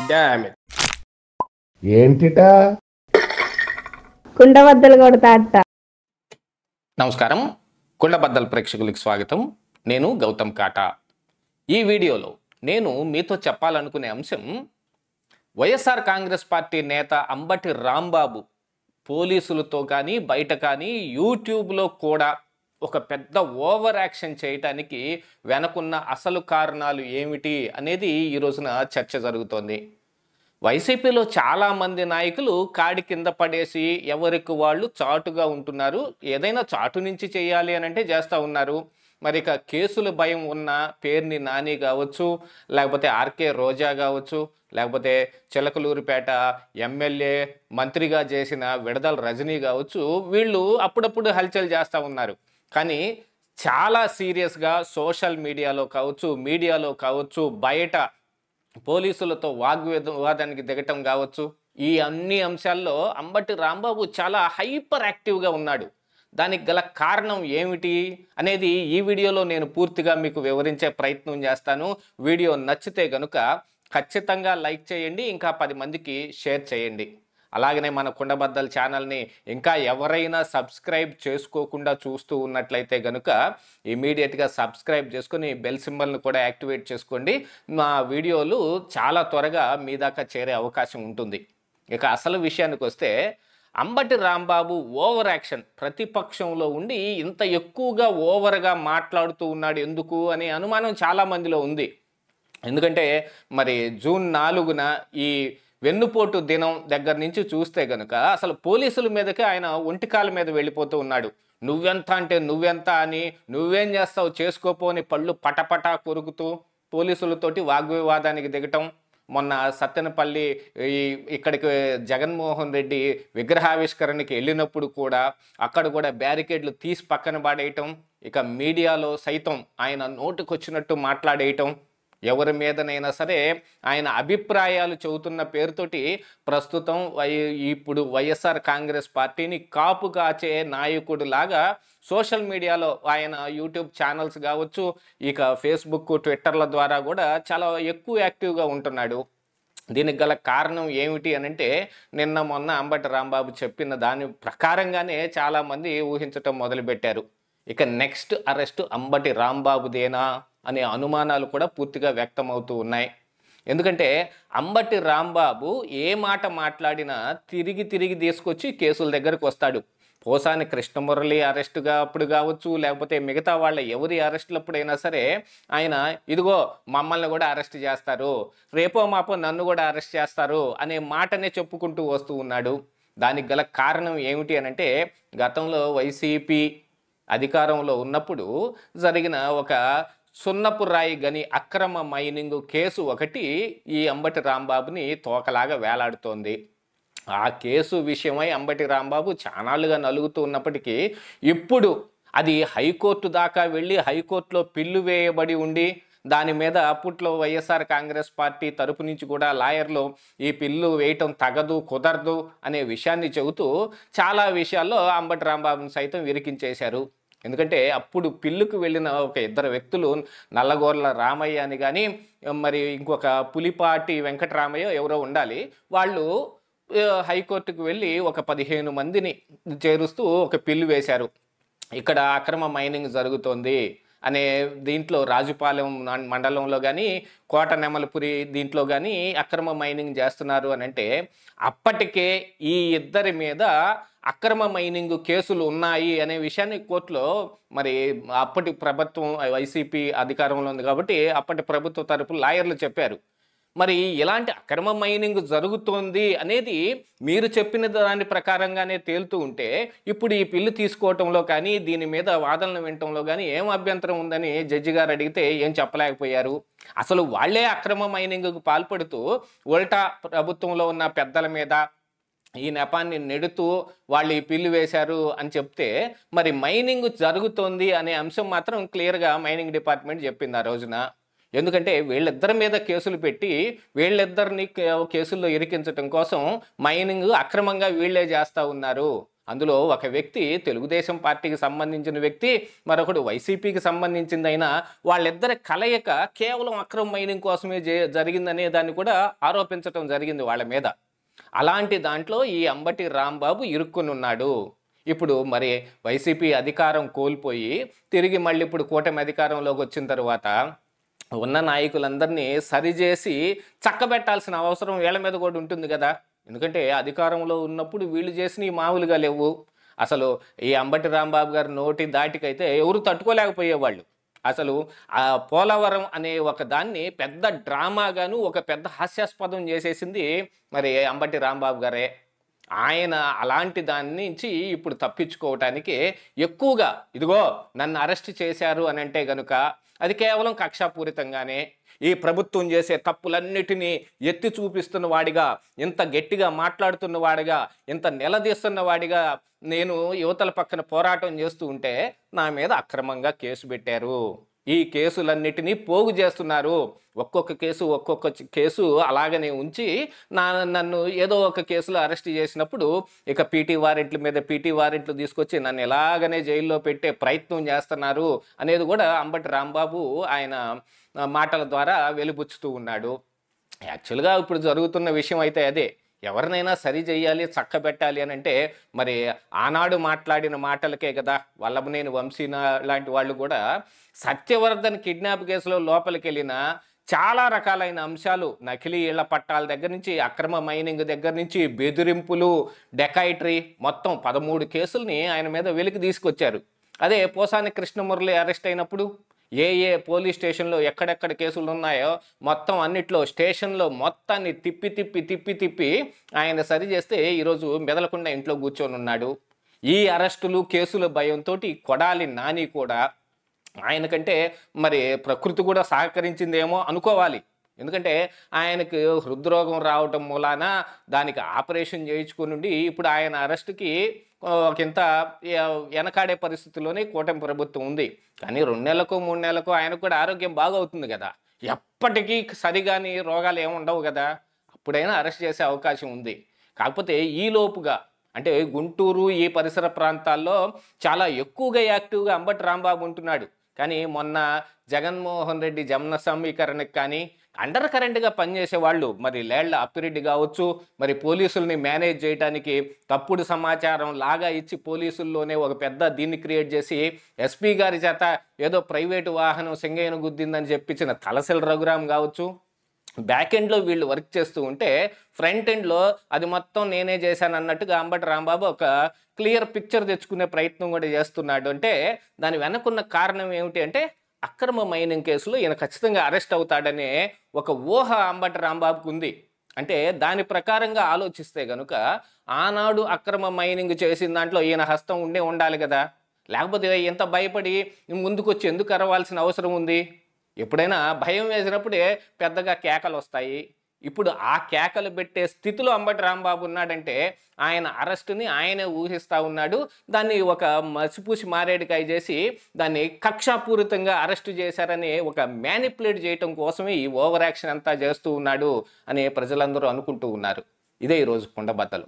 Damn it. ఏంటిటా కుండబద్దలు కొడతా అత్త. నమస్కారం, కుండబద్దల ప్రేక్షకులకు స్వాగతం. నేను గౌతమ్ కాటా. ఈ వీడియోలో నేను మీతో చెప్పాలనుకునే అంశం, వైఎస్ఆర్ కాంగ్రెస్ పార్టీ నేత అంబటి రాంబాబు పోలీసులతో కానీ బయట కానీ యూట్యూబ్లో కూడా ఒక పెద్ద ఓవర్ యాక్షన్ చేయటానికి వెనకున్న అసలు కారణాలు ఏమిటి అనేది ఈ రోజున చర్చ జరుగుతోంది. వైసీపీలో చాలామంది నాయకులు కాడి కింద పడేసి ఎవరికి వాళ్ళు చాటుగా ఉంటున్నారు. ఏదైనా చాటు నుంచి చేయాలి అని అంటే చేస్తూ ఉన్నారు. మరి ఇక కేసుల భయం ఉన్న పేర్ని నాని కావచ్చు, లేకపోతే ఆర్కే రోజా కావచ్చు, లేకపోతే చిలకలూరిపేట ఎమ్మెల్యే మంత్రిగా చేసిన విడదల రజనీ కావచ్చు, వీళ్ళు అప్పుడప్పుడు హల్చల్ చేస్తూ ఉన్నారు. కానీ చాలా సీరియస్గా సోషల్ మీడియాలో కావచ్చు, బయట పోలీసులతో వాగ్వివాదానికి దిగటం కావచ్చు, ఈ అన్ని అంశాల్లో అంబటి రాంబాబు చాలా హైపర్ యాక్టివ్గా ఉన్నాడు. దానికి గల కారణం ఏమిటి అనేది ఈ వీడియోలో నేను పూర్తిగా మీకు వివరించే ప్రయత్నం చేస్తాను. వీడియో నచ్చితే కనుక ఖచ్చితంగా లైక్ చేయండి, ఇంకా 10 మందికి షేర్ చేయండి. అలాగనే మన కుండబద్దల ఛానల్ని ఇంకా ఎవరైనా సబ్స్క్రైబ్ చేసుకోకుండా చూస్తూ ఉన్నట్లయితే కనుక ఇమీడియట్గా సబ్స్క్రైబ్ చేసుకొని బెల్ సింబల్ని కూడా యాక్టివేట్ చేసుకోండి. మా వీడియోలు చాలా త్వరగా మీ దాకా చేరే అవకాశం ఉంటుంది. ఇక అసలు విషయానికి వస్తే, అంబటి రాంబాబు ఓవర్ యాక్షన్, ప్రతిపక్షంలో ఉండి ఇంత ఎక్కువగా ఓవర్గా మాట్లాడుతూ ఉన్నాడు ఎందుకు అనే అనుమానం చాలామందిలో ఉంది. ఎందుకంటే మరి జూన్ 4న ఈ వెన్నుపోటు దినం దగ్గర నుంచి చూస్తే గనుక అసలు పోలీసుల మీదకే ఆయన ఒంటికాల మీద వెళ్ళిపోతూ ఉన్నాడు. నువ్వెంత అంటే నువ్వెంత అని, నువ్వేం చేస్తావు చేసుకోపోని పళ్ళు పటపటా కొరుకుతూ పోలీసులతోటి వాగ్వివాదానికి దిగటం. మొన్న సత్తెనపల్లి ఇక్కడికి జగన్మోహన్ రెడ్డి విగ్రహావిష్కరణకి వెళ్ళినప్పుడు కూడా అక్కడ కూడా బ్యారికేడ్లు తీసి పక్కన పాడేయటం. ఇక మీడియాలో సైతం ఆయన నోటికొచ్చినట్టు మాట్లాడేయటం. ఎవరి మీదనైనా సరే ఆయన అభిప్రాయాలు చెబుతున్న పేరుతోటి ప్రస్తుతం ఇప్పుడు వైఎస్ఆర్ కాంగ్రెస్ పార్టీని కాపు కాచే నాయకుడు లాగా సోషల్ మీడియాలో ఆయన యూట్యూబ్ ఛానల్స్ కావచ్చు, ఇక ఫేస్బుక్ ట్విట్టర్ల ద్వారా కూడా చాలా ఎక్కువ యాక్టివ్గా ఉంటున్నాడు. దీనికి గల కారణం ఏమిటి అనంటే, నిన్న మొన్న అంబటి రాంబాబు చెప్పిన దాని ప్రకారంగానే చాలామంది ఊహించటం మొదలుపెట్టారు. ఇక నెక్స్ట్ అరెస్ట్ అంబటి రాంబాబుదేనా అనే అనుమానాలు కూడా పూర్తిగా వ్యక్తమవుతూ ఉన్నాయి. ఎందుకంటే అంబటి రాంబాబు ఏ మాట మాట్లాడినా తిరిగి తీసుకొచ్చి కేసుల దగ్గరకు వస్తాడు. పోసాని కృష్ణమురళి అరెస్టుగా అప్పుడు కావచ్చు, లేకపోతే మిగతా వాళ్ళ ఎవరి అరెస్టులప్పుడైనా సరే ఆయన ఇదిగో మమ్మల్ని కూడా అరెస్ట్ చేస్తారు, రేపో మాపో నన్ను కూడా అరెస్ట్ చేస్తారు అనే మాటనే చెప్పుకుంటూ వస్తూ ఉన్నాడు. దానికి గల కారణం ఏమిటి అనంటే, గతంలో వైసీపీ అధికారంలో ఉన్నప్పుడు జరిగిన ఒక సున్నపు రాయి గని అక్రమ మైనింగ్ కేసు ఒకటి ఈ అంబటి రాంబాబుని తోకలాగా వేలాడుతోంది. ఆ కేసు విషయమై అంబటి రాంబాబు చానాళ్ళుగా నలుగుతూ ఉన్నప్పటికీ ఇప్పుడు అది హైకోర్టు దాకా వెళ్ళి హైకోర్టులో పిల్లు వేయబడి ఉండి, దాని మీద అప్పట్లో వైఎస్ఆర్ కాంగ్రెస్ పార్టీ తరపు నుంచి కూడా లాయర్లు ఈ పిల్లు వేయటం తగదు, కుదరదు అనే విషయాన్ని చెబుతూ చాలా విషయాల్లో అంబటి రాంబాబుని సైతం ఇరికించేశారు. ఎందుకంటే అప్పుడు పిల్లుకు వెళ్ళిన ఒక 2 వ్యక్తులు, నల్లగోర్ల రామయ్య అని కానీ మరి ఇంకొక పులిపాటి వెంకటరామయ్య ఎవరో ఉండాలి, వాళ్ళు హైకోర్టుకు వెళ్ళి ఒక 15 మందిని చేరుస్తూ ఒక పిల్లు వేశారు. ఇక్కడ అక్రమ మైనింగ్ జరుగుతోంది అనే దీంట్లో రాజుపాలెం మండలంలో కానీ కోట నెమలపురి దీంట్లో కానీ అక్రమ మైనింగ్ చేస్తున్నారు అని అంటే, అప్పటికే ఈ 2 మీద అక్రమ మైనింగ్ కేసులు ఉన్నాయి అనే విషయాన్ని కోర్టులో మరి అప్పటి ప్రభుత్వం వైసీపీ అధికారంలో ఉంది కాబట్టి అప్పటి ప్రభుత్వ తరపు లాయర్లు చెప్పారు. మరి ఇలాంటి అక్రమ మైనింగ్ జరుగుతోంది అనేది మీరు చెప్పిన దాని ప్రకారంగానే తేలుతూ ఉంటే, ఇప్పుడు ఈ పిల్లు తీసుకోవటంలో కానీ దీని మీద వాదనలు వినటంలో కానీ ఏం అభ్యంతరం ఉందని జడ్జి గారు అడిగితే ఏం చెప్పలేకపోయారు. అసలు వాళ్లే అక్రమ మైనింగ్కు పాల్పడుతూ ఉల్టా ప్రభుత్వంలో ఉన్న పెద్దల మీద ఈ నెపాన్ని నెడుతూ వాళ్ళు ఈ పిల్లు వేశారు అని చెప్తే, మరి మైనింగ్ జరుగుతోంది అనే అంశం మాత్రం క్లియర్గా మైనింగ్ డిపార్ట్మెంట్ చెప్పింది ఆ రోజున. ఎందుకంటే వీళ్ళిద్దరి మీద కేసులు పెట్టి వీళ్ళిద్దరిని కేసుల్లో ఇరికించడం కోసం మైనింగ్ అక్రమంగా వీళ్ళే చేస్తూ ఉన్నారు అందులో ఒక వ్యక్తి తెలుగుదేశం పార్టీకి సంబంధించిన వ్యక్తి, మరొకడు వైసీపీకి సంబంధించిందైనా వాళ్ళిద్దరి కలయిక కేవలం అక్రమ మైనింగ్ కోసమే జరిగిందనే దాన్ని కూడా ఆరోపించటం జరిగింది వాళ్ళ మీద. అలాంటి దాంట్లో ఈ అంబటి రాంబాబు ఇరుక్కుని ఉన్నాడు. ఇప్పుడు మరి వైసీపీ అధికారం కోల్పోయి తిరిగి మళ్ళీ ఇప్పుడు కూటమి అధికారంలోకి వచ్చిన తర్వాత ఉన్న నాయకులందరినీ సరిచేసి చక్కబెట్టాల్సిన అవసరం వీళ్ళ మీద కూడా ఉంటుంది కదా. ఎందుకంటే అధికారంలో ఉన్నప్పుడు వీళ్ళు చేసినవి మామూలుగా లేవు. అసలు ఈ అంబటి రాంబాబు గారి నోటి దాటికైతే ఎవరు తట్టుకోలేకపోయేవాళ్ళు. అసలు ఆ పోలవరం అనే ఒక దాన్ని పెద్ద డ్రామాగాను ఒక పెద్ద హాస్యాస్పదం చేసేసింది మరి అంబటి రాంబాబు గారే. ఆయన అలాంటి దాని నుంచి ఇప్పుడు తప్పించుకోవటానికి ఎక్కువగా ఇదిగో నన్ను అరెస్ట్ చేశారు అని అంటే గనుక అది కేవలం కక్షాపూరితంగానే, ఈ ప్రభుత్వం చేసే తప్పులన్నిటినీ ఎత్తి చూపిస్తున్న వాడిగా, ఇంత గట్టిగా మాట్లాడుతున్న వాడిగా, ఇంత నిలదీస్తున్న వాడిగా నేను యువతల పక్కన పోరాటం చేస్తూ ఉంటే నా మీద అక్రమంగా కేసు పెట్టారు. ఈ కేసులన్నిటినీ పోగు చేస్తున్నారు. ఒక్కొక్క కేసు అలాగనే ఉంచి నన్ను ఏదో ఒక కేసులో అరెస్ట్ చేసినప్పుడు ఇక పీటీ వారెంట్లు తీసుకొచ్చి నన్ను ఎలాగనే జైల్లో పెట్టే ప్రయత్నం చేస్తున్నారు అనేది కూడా అంబటి రాంబాబు ఆయన మాటల ద్వారా వెలిబుచ్చుతూ ఉన్నాడు. యాక్చువల్గా ఇప్పుడు జరుగుతున్న విషయం అయితే అదే. ఎవరినైనా సరి చేయాలి, చక్కబెట్టాలి అని అంటే మరి ఆనాడు మాట్లాడిన మాటలకే కదా. వల్లభనేని వంశీ లాంటి వాళ్ళు కూడా సత్యవర్ధన్ కిడ్నాప్ కేసులో లోపలికి వెళ్ళిన చాలా రకాలైన అంశాలు, నకిలీ ఇళ్ల పట్టాల దగ్గర నుంచి, అక్రమ మైనింగ్ దగ్గర నుంచి, బెదిరింపులు, డెకాయిటరీ, మొత్తం 13 కేసుల్ని ఆయన మీద వెలికి తీసుకొచ్చారు. అదే పోసాని కృష్ణమురళి అరెస్ట్ అయినప్పుడు ఏ పోలీస్ స్టేషన్లో ఎక్కడెక్కడ కేసులు ఉన్నాయో మొత్తం అన్నిట్లో స్టేషన్లో మొత్తాన్ని తిప్పి ఆయన సరి చేస్తే ఈరోజు మెదలకుండా ఇంట్లో కూర్చొని ఉన్నాడు. ఈ అరెస్టులు కేసుల భయంతో కొడాలి నాని కూడా ఆయనకంటే మరి ప్రకృతి కూడా సహకరించిందేమో అనుకోవాలి. ఎందుకంటే ఆయనకు హృద్రోగం రావటం మూలాన దానికి ఆపరేషన్ చేయించుకుని ఇప్పుడు ఆయన అరెస్టుకి ఒకంత వెనకాడే పరిస్థితుల్లోనే కూటమి ప్రభుత్వం ఉంది. కానీ 2 నెలలకు 3 నెలలకు ఆయనకు కూడా ఆరోగ్యం బాగవుతుంది కదా. ఎప్పటికీ సరిగాని రోగాలు ఏముండవు కదా. అప్పుడైనా అరెస్ట్ చేసే అవకాశం ఉంది. కాకపోతే ఈలోపుగా అంటే గుంటూరు ఈ పరిసర ప్రాంతాల్లో చాలా ఎక్కువగా యాక్టివ్గా అంబటి రాంబాబు ఉంటున్నాడు. కానీ మొన్న జగన్మోహన్ రెడ్డి జమన సమీకరణకు కానీ అండర్ కరెంట్గా పనిచేసే వాళ్ళు మరి లేళ్ల అప్పిరెడ్డి కావచ్చు, మరి పోలీసుల్ని మేనేజ్ చేయడానికి తప్పుడు సమాచారం లాగా ఇచ్చి పోలీసుల్లోనే ఒక పెద్ద దీన్ని క్రియేట్ చేసి ఎస్పీ గారి చేత ఏదో ప్రైవేటు వాహనం సింగయ్యను గుద్దిందని చెప్పించిన తలసిల రఘురాం కావచ్చు, బ్యాక్ ఎండ్లో వీళ్ళు వర్క్ చేస్తూ ఉంటే ఫ్రంట్ ఎండ్లో అది మొత్తం నేనే చేశాను అన్నట్టుగా అంబటి రాంబాబు ఒక క్లియర్ పిక్చర్ తెచ్చుకునే ప్రయత్నం కూడా చేస్తున్నాడు. అంటే దాని వెనకున్న కారణం ఏమిటి అంటే అక్రమ మైనింగ్ కేసులో ఈయన ఖచ్చితంగా అరెస్ట్ అవుతాడనే ఒక ఊహ అంబటి రాంబాబుకు ఉంది. అంటే దాని ప్రకారంగా ఆలోచిస్తే కనుక ఆనాడు అక్రమ మైనింగ్ చేసిన దాంట్లో ఈయన హస్తం ఉండాలి కదా. లేకపోతే ఎంత భయపడి ముందుకొచ్చి ఎందుకు అరవాల్సిన అవసరం ఉంది? ఎప్పుడైనా భయం వేసినప్పుడే పెద్దగా కేకలు వస్తాయి. ఇప్పుడు ఆ కేకలు పెట్టే స్థితిలో అంబటి రాంబాబు ఉన్నాడంటే ఆయన అరెస్టుని ఆయనే ఊహిస్తూ ఉన్నాడు. దాన్ని ఒక మసిపూసి మారేడుకాయ చేసి దాన్ని కక్షాపూరితంగా అరెస్టు చేశారని ఒక మ్యానిపులేట్ చేయటం కోసమే ఈ ఓవర్ యాక్షన్ అంతా చేస్తూ ఉన్నాడు అని ప్రజలందరూ అనుకుంటూ ఉన్నారు. ఇదే ఈరోజు కుండబద్దలు.